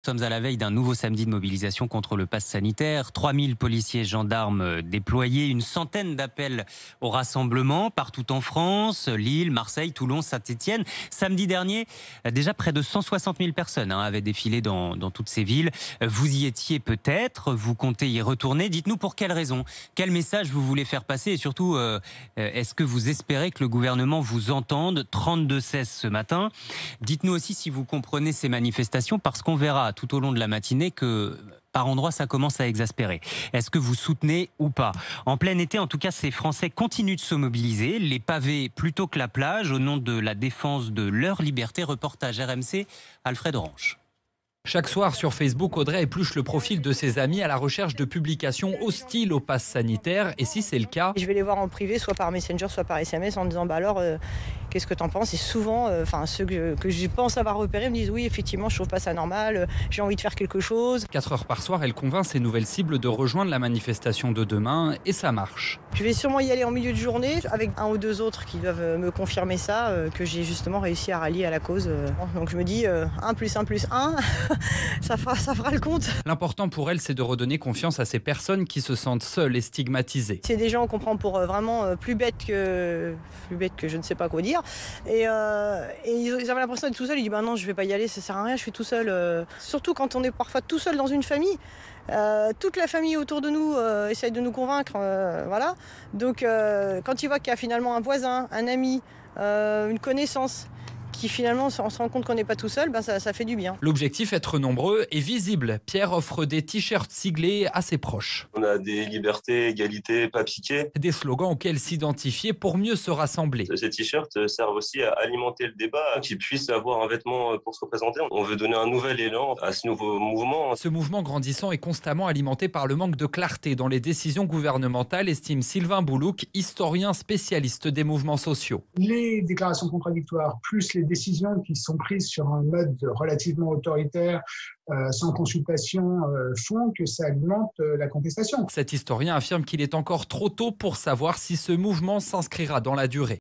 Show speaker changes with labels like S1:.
S1: Nous sommes à la veille d'un nouveau samedi de mobilisation contre le pass sanitaire. 3000 policiers et gendarmes déployés, une centaine d'appels au rassemblement partout en France, Lille, Marseille, Toulon, Saint-Étienne. Samedi dernier, déjà près de 160 000 personnes avaient défilé dans toutes ces villes. Vous y étiez peut-être, vous comptez y retourner. Dites-nous pour quelles raisons, quel message vous voulez faire passer et surtout, est-ce que vous espérez que le gouvernement vous entende? 32-16 ce matin. Dites-nous aussi si vous comprenez ces manifestations parce qu'on verra tout au long de la matinée que par endroits ça commence à exaspérer. Est-ce que vous soutenez ou pas? En plein été, en tout cas, ces Français continuent de se mobiliser, les pavés plutôt que la plage, au nom de la défense de leur liberté. Reportage RMC, Alfred Orange.
S2: Chaque soir sur Facebook, Audrey épluche le profil de ses amis à la recherche de publications hostiles au pass sanitaire. Et si c'est le cas,
S3: je vais les voir en privé, soit par Messenger, soit par SMS, en disant qu'est-ce que t'en penses? Et souvent, ceux que je pense avoir repérés me disent oui, effectivement, je trouve pas ça normal, j'ai envie de faire quelque chose.
S2: 4 heures par soir, elle convainc ses nouvelles cibles de rejoindre la manifestation de demain et ça marche.
S3: Je vais sûrement y aller en milieu de journée avec un ou deux autres qui doivent me confirmer ça, que j'ai justement réussi à rallier à la cause. Donc je me dis 1 plus 1 plus 1, ça fera le compte.
S2: L'important pour elle, c'est de redonner confiance à ces personnes qui se sentent seules et stigmatisées.
S3: C'est des gens qu'on prend pour vraiment plus bêtes que je ne sais pas quoi dire. Et ils avaient l'impression d'être tout seuls. Ils disent bah non, je vais pas y aller, ça sert à rien, je suis tout seul. Surtout quand on est parfois tout seul dans une famille. Toute la famille autour de nous essaye de nous convaincre, voilà. Donc quand ils voient qu'il y a finalement un voisin, un ami, une connaissance qui finalement on se rend compte qu'on n'est pas tout seul, ça fait du bien.
S2: L'objectif, être nombreux et visible. Pierre offre des t-shirts siglés à ses proches.
S4: On a des libertés, égalité, pas piqué.
S2: Des slogans auxquels s'identifier pour mieux se rassembler.
S4: Ces t-shirts servent aussi à alimenter le débat, qu'ils puissent avoir un vêtement pour se représenter. On veut donner un nouvel élan à ce nouveau mouvement.
S2: Ce mouvement grandissant est constamment alimenté par le manque de clarté dans les décisions gouvernementales, estime Sylvain Boulouk, historien spécialiste des mouvements sociaux.
S5: Les déclarations contradictoires, plus les décisions qui sont prises sur un mode relativement autoritaire, sans consultation, font que ça alimente la contestation.
S2: Cet historien affirme qu'il est encore trop tôt pour savoir si ce mouvement s'inscrira dans la durée.